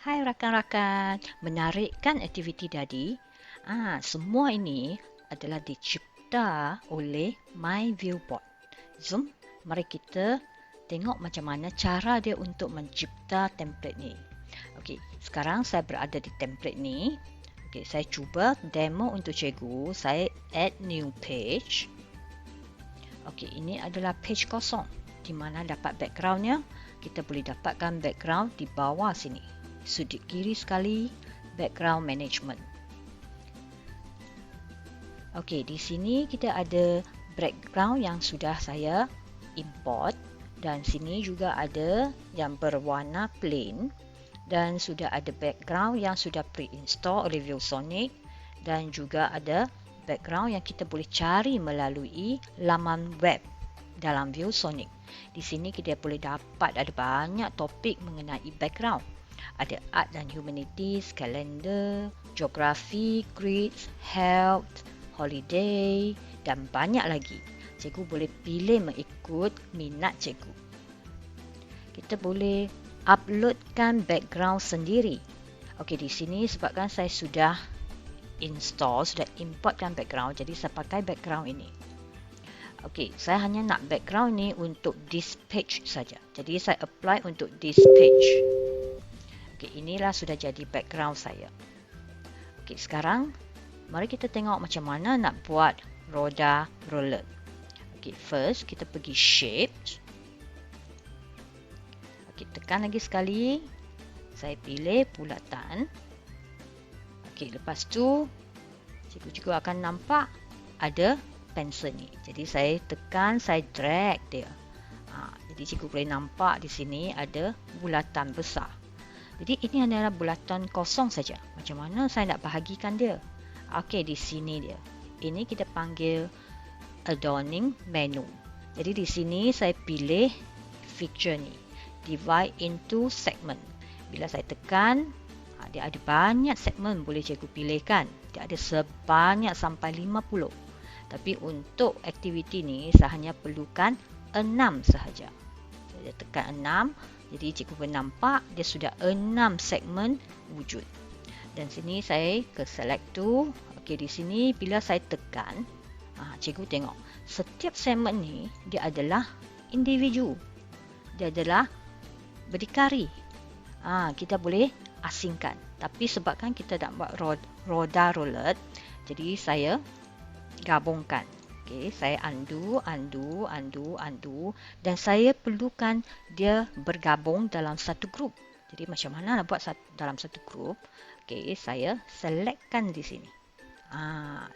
Hai rakan-rakan, menarik kan aktiviti tadi? Semua ini adalah dicipta oleh My Viewboard. Jom, mari kita tengok macam mana cara dia untuk mencipta template ni. Okey, sekarang saya berada di template ni. Okey, saya cuba demo untuk cikgu. Saya add new page. Okey, ini adalah page kosong di mana dapat backgroundnya. Kita boleh dapatkan background di bawah sini. Sudut kiri sekali, background management. Okey, di sini kita ada background yang sudah saya import dan sini juga ada yang berwarna plain dan sudah ada background yang sudah pre-install oleh ViewSonic dan juga ada background yang kita boleh cari melalui laman web dalam ViewSonic. Di sini kita boleh dapat ada banyak topik mengenai background. Ada art dan humanities, kalender, geografi, quiz, health, holiday dan banyak lagi. Cikgu boleh pilih mengikut minat cikgu. Kita boleh uploadkan background sendiri. Okey, di sini sebabkan saya sudah install, sudah importkan background, jadi saya pakai background ini. Okey, saya hanya nak background ni untuk this page saja. Jadi saya apply untuk this page. Okey, inilah sudah jadi background saya. Okey, sekarang mari kita tengok macam mana nak buat roda roller. Okey, first kita pergi shape. Okey, tekan lagi sekali. Saya pilih bulatan. Okey, lepas tu cikgu juga akan nampak ada pensel ni. Jadi saya tekan, saya drag dia. Jadi cikgu boleh nampak di sini ada bulatan besar. Jadi ini adalah bulatan kosong saja. Macam mana saya nak bahagikan dia? Okey, di sini dia. Ini kita panggil adorning menu. Jadi di sini saya pilih feature ni. Divide into segment. Bila saya tekan, dia ada banyak segmen boleh cikgu pilihkan. Dia ada sebanyak sampai 50. Tapi untuk aktiviti ni saya hanya perlukan 6 sahaja. Saya tekan 6. Jadi cikgu boleh nampak dia sudah 6 segmen wujud. Dan sini saya ke select to. Okey, di sini bila saya tekan, cikgu tengok setiap segmen ni dia adalah individu. Dia adalah berdikari. Kita boleh asingkan. Tapi sebabkan kita nak buat roda roller, jadi saya gabungkan. Okey, saya undo dan saya perlukan dia bergabung dalam satu grup. Jadi macam mana nak buat dalam satu grup? Okey, saya selectkan di sini.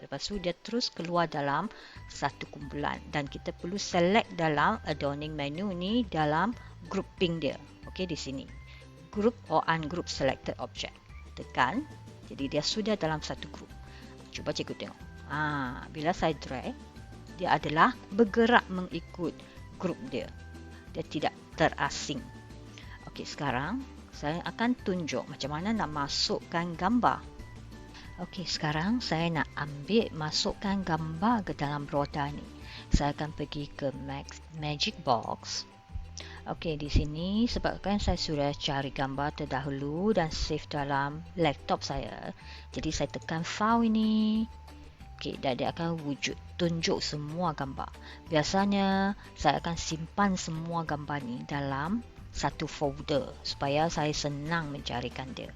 Lepas tu dia terus keluar dalam satu kumpulan dan kita perlu select dalam adorning menu ni dalam grouping dia. Okey, di sini. Group or ungroup selected object. Tekan. Jadi dia sudah dalam satu grup. Cuba cikgu tengok. Bila saya drag, dia adalah bergerak mengikut grup dia. Dia tidak terasing. Okey, sekarang saya akan tunjuk macam mana nak masukkan gambar. Okey, sekarang saya nak ambil masukkan gambar ke dalam roda ni. Saya akan pergi ke Magic Box. Okey, di sini sebabkan saya sudah cari gambar terdahulu dan save dalam laptop saya. Jadi saya tekan file ini. Okey, dan dia akan wujud tunjuk semua gambar. Biasanya saya akan simpan semua gambar ni dalam satu folder supaya saya senang mencarikan dia.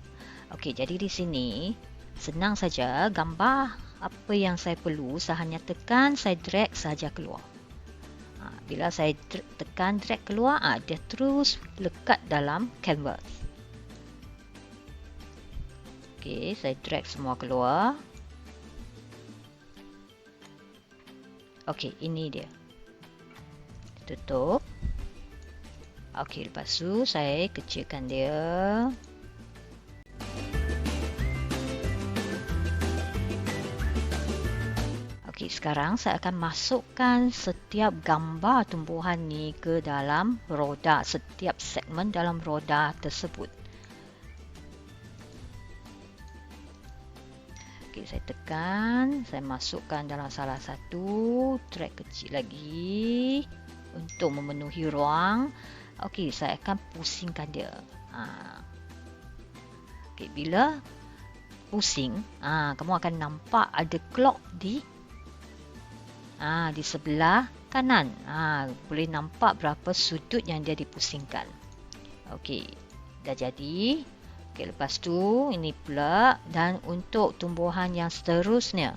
Okey, jadi di sini senang saja gambar apa yang saya perlu, saya hanya tekan, saya drag saja keluar. Bila saya tekan drag keluar, dia terus lekat dalam canvas. Okey, saya drag semua keluar. Okey, ini dia. Tutup. Okey, lepas tu saya kecilkan dia. Okey, sekarang saya akan masukkan setiap gambar tumbuhan ni ke dalam roda, setiap segmen dalam roda tersebut. Okey, saya tekan, saya masukkan dalam salah satu track kecil lagi untuk memenuhi ruang. Okey, saya akan pusingkan dia. Okey, bila pusing, kamu akan nampak ada clock di sebelah kanan. Boleh nampak berapa sudut yang dia dipusingkan. Okey, dah jadi. Okey, lepas tu ini pula, dan untuk tumbuhan yang seterusnya.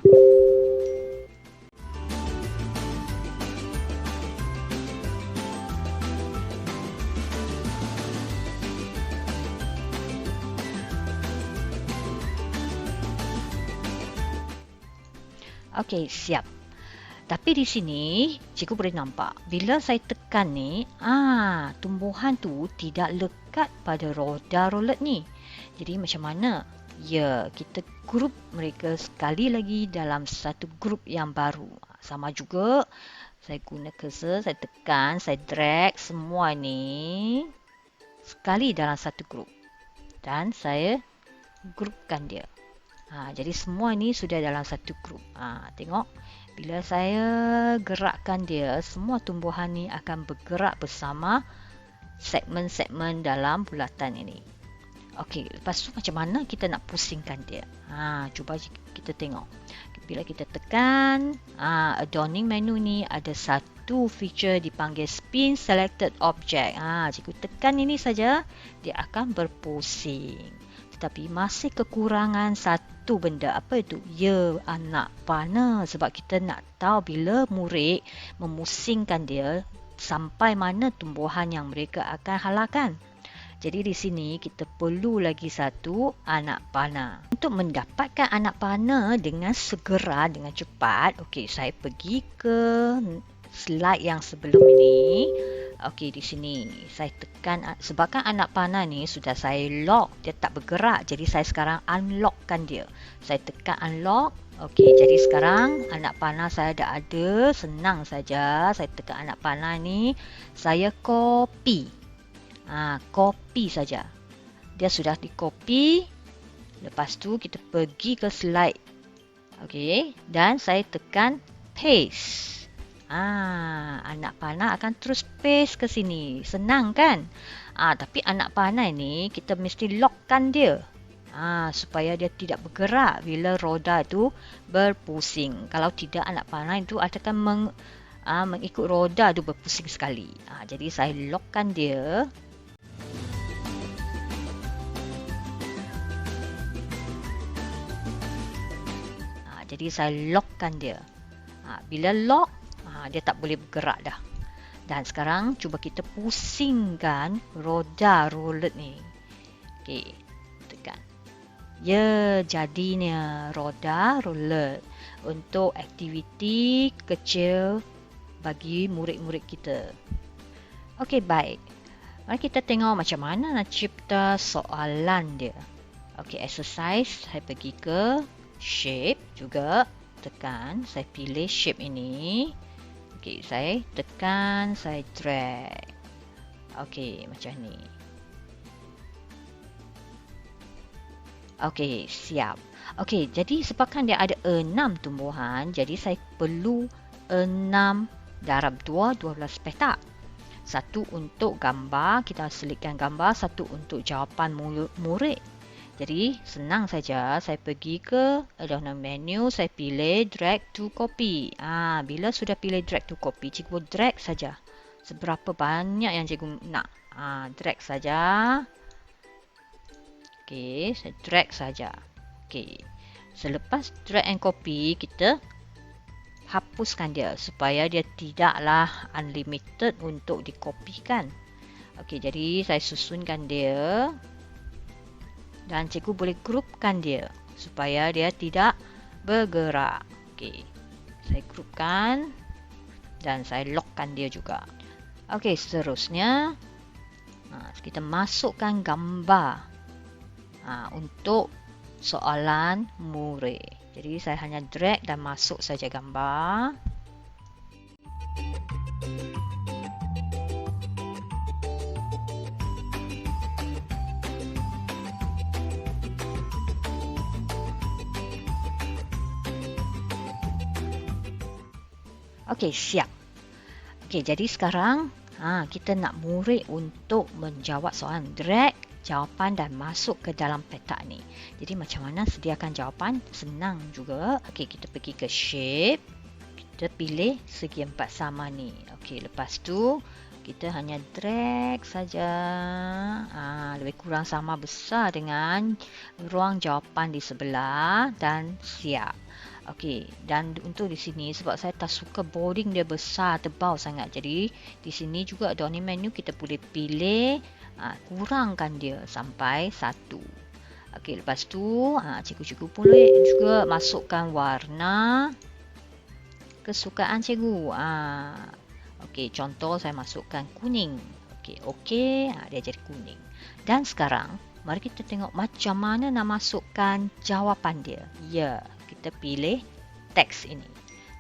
Okey, siap. Tapi di sini, cikgu boleh nampak, bila saya tekan ni, tumbuhan tu tidak lekat pada roda rolet ni. Jadi macam mana? Ya, kita grup mereka sekali lagi dalam satu grup yang baru. Sama juga, saya guna cursor, saya tekan, saya drag semua ni sekali dalam satu grup. Dan saya grupkan dia. Jadi semua ni sudah dalam satu grup. Tengok, bila saya gerakkan dia, semua tumbuhan ni akan bergerak bersama segmen-segmen dalam bulatan ini. Okey, lepas tu macam mana kita nak pusingkan dia? Cuba kita tengok. Bila kita tekan, adorning menu ni ada satu feature dipanggil spin selected object. Cikgu tekan ini saja, dia akan berpusing. Tetapi masih kekurangan satu benda. Apa itu? Ya, anak panah. Sebab kita nak tahu bila murid memusingkan dia, sampai mana tumbuhan yang mereka akan halakan. Jadi di sini kita perlu lagi satu anak panah. Untuk mendapatkan anak panah dengan segera, dengan cepat, okey, saya pergi ke slide yang sebelum ini. Okey, di sini saya tekan, sebabkan anak panah ni sudah saya lock, dia tak bergerak. Jadi saya sekarang unlockkan dia. Saya tekan unlock. Okey, jadi sekarang anak panah saya dah ada. Senang saja. Saya tekan anak panah ni, saya copy. Copy saja. Dia sudah di-copy. Lepas tu kita pergi ke slide. Okey, dan saya tekan paste. Anak panah akan terus paste ke sini. Senang kan? Tapi anak panah ni kita mesti lockkan dia. Supaya dia tidak bergerak bila roda itu berpusing. Kalau tidak, anak panah itu akan mengikut roda itu berpusing sekali. Jadi saya lockkan dia. Jadi saya lockkan dia. Bila lock, dia tak boleh bergerak dah. Dan sekarang cuba kita pusingkan roda rolet ni. Okey, tekan. Ya, jadinya roda rolet untuk aktiviti kecil bagi murid-murid kita. Okey, baik. Mari kita tengok macam mana nak cipta soalan dia. Okey, exercise, saya pergi ke shape juga, tekan, saya pilih shape ini. Okey, saya tekan, saya drag. Okey, macam ni. Okey, siap. Okey, jadi sebabkan dia ada 6 tumbuhan, jadi saya perlu 6 darab 2, 12 petak. Satu untuk gambar, kita selitkan gambar. Satu untuk jawapan murid. Jadi senang saja, saya pergi ke adorning menu, saya pilih drag to copy. Bila sudah pilih drag to copy, cikgu drag saja. Seberapa banyak yang cikgu nak. Drag saja. Okey, saya drag saja. Okey. Selepas drag and copy, kita hapuskan dia supaya dia tidaklah unlimited untuk dikopikan. Okey, jadi saya susunkan dia. Dan cikgu boleh grupkan dia supaya dia tidak bergerak. Okey, saya grupkan dan saya lockkan dia juga. Okey, seterusnya kita masukkan gambar untuk soalan murid. Jadi saya hanya drag dan masuk saja gambar. Okey, siap. Okey, jadi sekarang kita nak murid untuk menjawab soalan, drag jawapan dan masuk ke dalam petak ni. Jadi macam mana sediakan jawapan? Senang juga. Okey, kita pergi ke shape. Kita pilih segi empat sama ni. Okey, lepas tu kita hanya drag saja. Lebih kurang sama besar dengan ruang jawapan di sebelah dan siap. Okey, dan untuk di sini sebab saya tak suka boarding dia besar tebal sangat. Jadi di sini juga downing menu kita boleh pilih kurangkan dia sampai 1. Okey, lepas tu cikgu-cikgu boleh juga masukkan warna kesukaan cikgu. Okey, contoh saya masukkan kuning. Okey, dia jadi kuning. Dan sekarang mari kita tengok macam mana nak masukkan jawapan dia. Ya, kita pilih teks ini.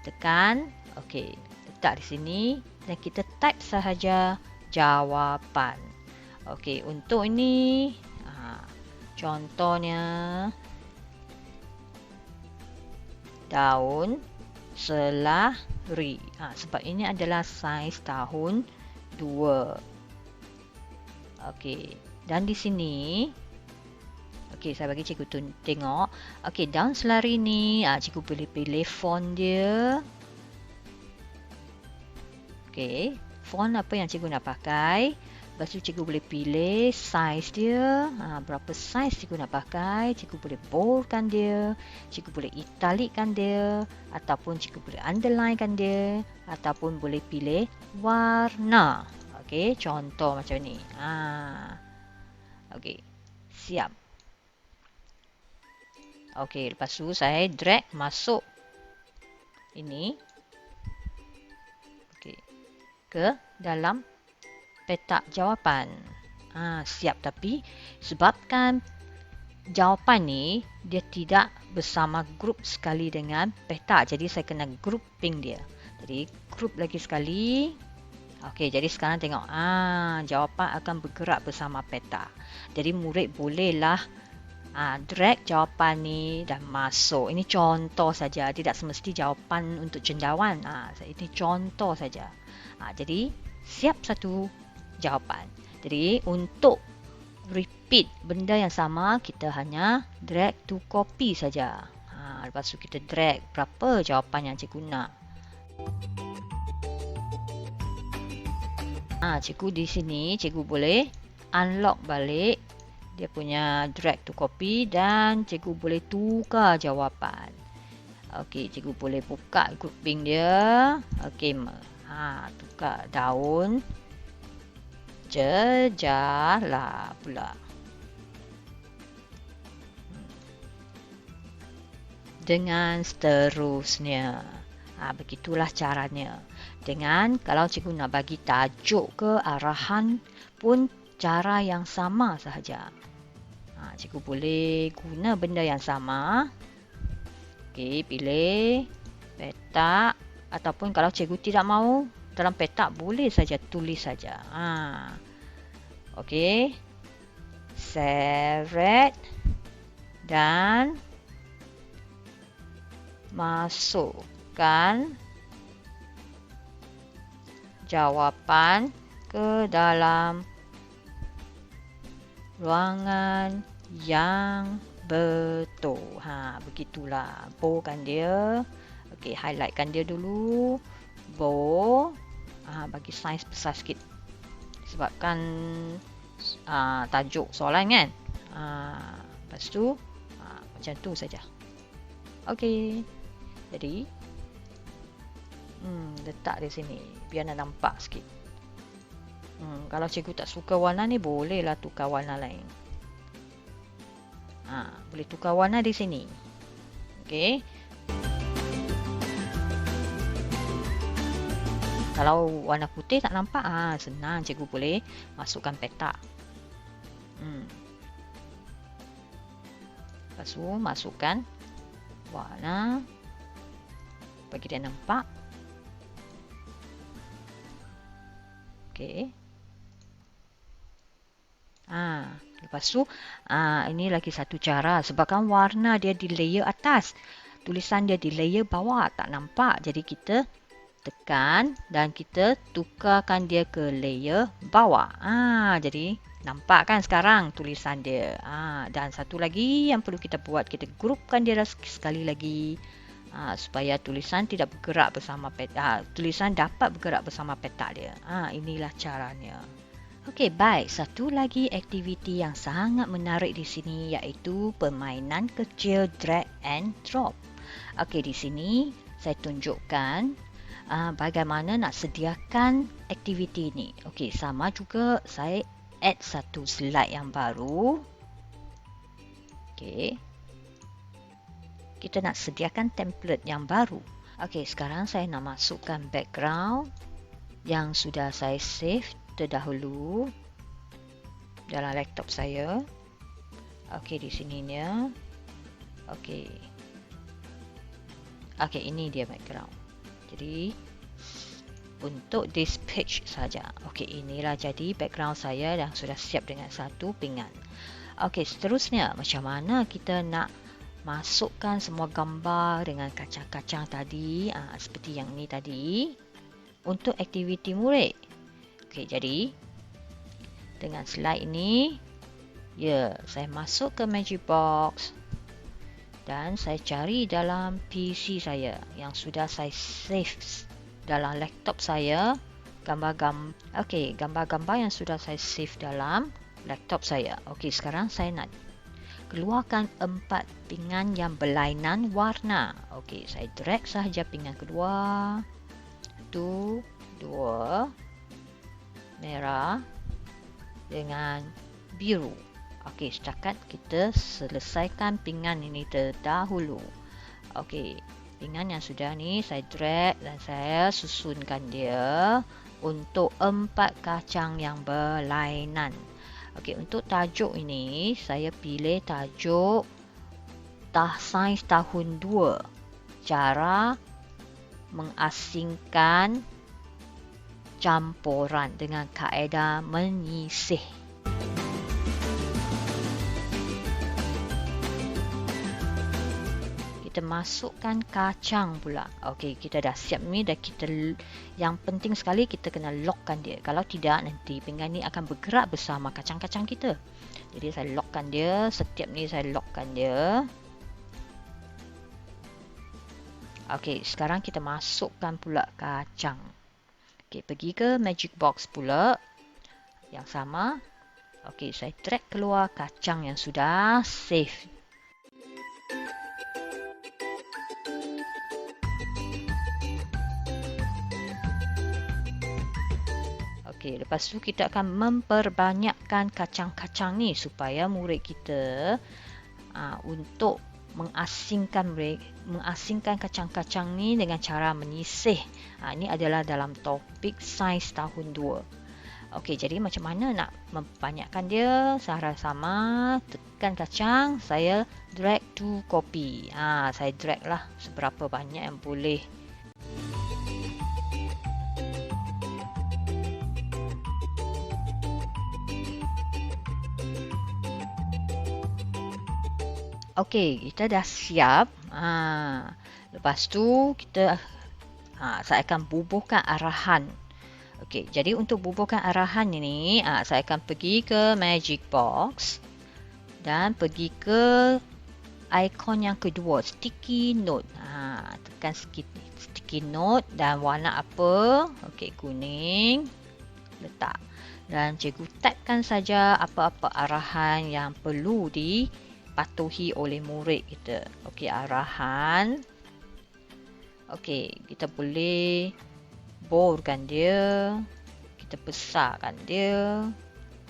Tekan, okey, letak di sini dan kita type sahaja jawapan. Okey, untuk ini contohnya daun selari. Sebab ini adalah saiz tahun 2. Okey, dan di sini okey, saya bagi cikgu tengok. Okey, daun selari ni cikgu boleh pilih font dia. Okey, font apa yang cikgu nak pakai. Lepas tu cikgu boleh pilih saiz dia. Berapa saiz cikgu nak pakai. Cikgu boleh boldkan dia. Cikgu boleh italickan dia. Ataupun cikgu boleh underlinekan dia. Ataupun boleh pilih warna. Okey, contoh macam ni. Okey, siap. Okey, lepas tu saya drag masuk ini. Okey, ke dalam petak jawapan. Siap, tapi sebabkan jawapan ni dia tidak bersama grup sekali dengan petak. Jadi saya kena grouping dia. Jadi group lagi sekali. Okey, jadi sekarang tengok. Jawapan akan bergerak bersama petak. Jadi murid bolehlah drag jawapan ni dan masuk. Ini contoh saja, tidak semesti jawapan untuk cendawan. Ini contoh saja. Jadi siap satu jawapan. Jadi untuk repeat benda yang sama, kita hanya drag to copy saja. Lepas tu kita drag berapa jawapan yang cikgu nak. Cikgu di sini, cikgu boleh unlock balik dia punya drag to copy dan cikgu boleh tukar jawapan. Okey, cikgu boleh buka grouping dia. Okey, tukar daun jejala pula. Dengan seterusnya. Begitulah caranya. Dengan kalau cikgu nak bagi tajuk ke arahan pun cara yang sama sahaja. Cikgu boleh guna benda yang sama. Okey, pilih petak ataupun kalau cikgu tidak mahu dalam petak boleh saja tulis saja. Okey. Seret dan masukkan jawapan ke dalam ruangan yang betul. Begitulah. Boldkan dia. Okey, highlightkan dia dulu. Bold. Bagi saiz besar sikit. Sebabkan tajuk soalan kan. Lepas tu macam tu saja. Okey. Jadi letak di sini biar nak nampak sikit. Kalau cikgu tak suka warna ni, bolehlah tukar warna lain. Boleh tukar warna di sini. Okey. Kalau warna putih tak nampak, senang cikgu boleh masukkan petak. Lepas tu masukkan warna, bagi dia nampak. Okey. Lepas tu, ini lagi satu cara. Sebabkan warna dia di layer atas, tulisan dia di layer bawah, tak nampak. Jadi kita tekan dan kita tukarkan dia ke layer bawah. Jadi nampak kan sekarang tulisan dia. Dan satu lagi yang perlu kita buat, kita grupkan dia sekali lagi. Supaya tulisan tidak bergerak bersama petak. Tulisan dapat bergerak bersama petak dia. Inilah caranya. Okey, baik. Satu lagi aktiviti yang sangat menarik di sini iaitu permainan kecil drag and drop. Okey, di sini saya tunjukkan bagaimana nak sediakan aktiviti ini. Okey, sama juga saya add satu slide yang baru. Okey. Kita nak sediakan template yang baru. Okey, sekarang saya nak masukkan background yang sudah saya save terdahulu dalam laptop saya. Okey, di sininya. Okey. Okey, ini dia background. Jadi untuk this page saja. Okey, inilah jadi background saya yang sudah siap dengan satu pinggan. Okey, seterusnya macam mana kita nak masukkan semua gambar dengan kacang-kacang tadi, seperti yang ni tadi, untuk aktiviti murid. Okey, jadi dengan slide ini, saya masuk ke Magic Box dan saya cari dalam PC saya yang sudah saya save dalam laptop saya, gambar-gambar yang sudah saya save dalam laptop saya. Okey, sekarang saya nak keluarkan 4 pinggan yang berlainan warna. Okey, saya drag sahaja pinggan kedua. 1, 2, merah dengan biru. Okey, setakat kita selesaikan pinggan ini terdahulu. Okey, pinggan yang sudah ni saya drag dan saya susunkan dia untuk 4 kacang yang berlainan. Okey, untuk tajuk ini saya pilih tajuk Sains Tahun 2. Cara mengasingkan campuran dengan kaedah menyisih. Kita masukkan kacang pula. Okey, kita dah siap ni, dah yang penting sekali kita kena lockkan dia. Kalau tidak, nanti pinggan ni akan bergerak bersama kacang-kacang kita. Jadi saya lockkan dia, setiap ni saya lockkan dia. Okey, sekarang kita masukkan pula kacang. Okey, pergi ke Magic Box pula. Yang sama. Okey, saya drag keluar kacang yang sudah save. Okey, lepas tu kita akan memperbanyakkan kacang-kacang ni supaya murid kita untuk mengasingkan kacang-kacang ni dengan cara menyisih. Ini adalah dalam topik Sains Tahun 2. Okey, jadi macam mana nak membanyakkan dia? Cara sama, tekan kacang, saya drag to copy. Saya drag lah seberapa banyak yang boleh. Okey, kita dah siap. Lepas tu kita saya akan bubuhkan arahan. Okey, jadi untuk bubuhkan arahan ini, saya akan pergi ke Magic Box dan pergi ke ikon yang kedua, sticky note. Tekan sticky note dan warna apa? Okey, kuning. Letak. Dan cikgu typekan saja apa-apa arahan yang perlu dipatuhi oleh murid kita. Okey, arahan. Okey, kita boleh boldkan dia. Kita besarkan dia.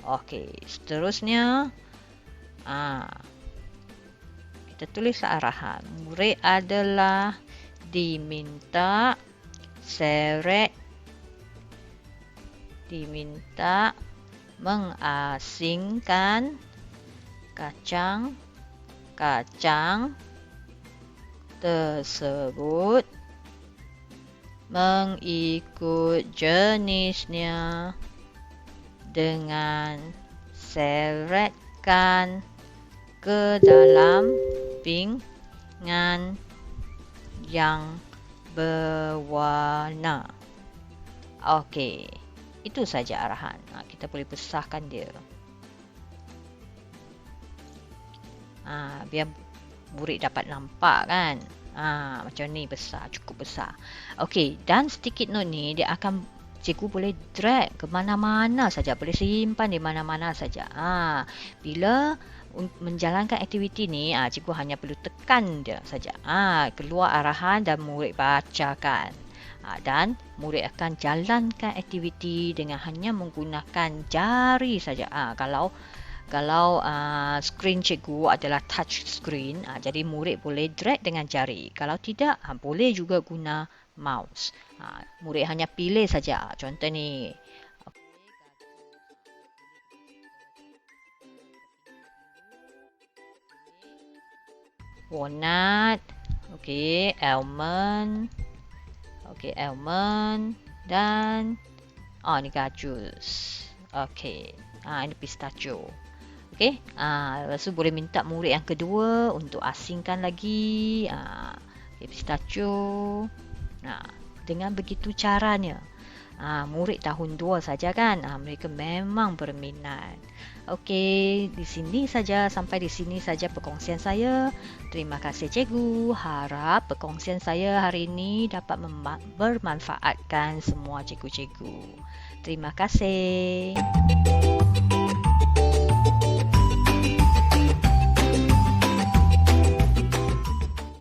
Okey, seterusnya kita tulis arahan. Murid adalah diminta mengasingkan kacang tersebut mengikut jenisnya dengan seretkan ke dalam pinggan yang berwarna. Okey, itu saja arahan. Kita boleh besarkan dia. Biar murid dapat nampak kan. Macam ni besar, cukup besar. Okey, dan sticky note ni dia akan cikgu boleh drag ke mana-mana saja, boleh simpan di mana-mana saja. Bila menjalankan aktiviti ni, cikgu hanya perlu tekan dia saja. Keluar arahan dan murid bacakan. Dan murid akan jalankan aktiviti dengan hanya menggunakan jari saja. Kalau screen cikgu adalah touch screen, jadi murid boleh drag dengan jari. Kalau tidak, boleh juga guna mouse. Murid hanya pilih saja. Contoh ni. Walnut. Okey, almond. Okey, almond dan ni gajus. Okey. Ini pistachio. Okey. Lepas tu boleh minta murid yang kedua untuk asingkan lagi. Pistachio. Dengan begitu caranya, murid tahun 2 saja kan, mereka memang berminat. Okey, sampai di sini saja perkongsian saya. Terima kasih cikgu. Harap perkongsian saya hari ini dapat bermanfaatkan semua cikgu-cikgu. Terima kasih.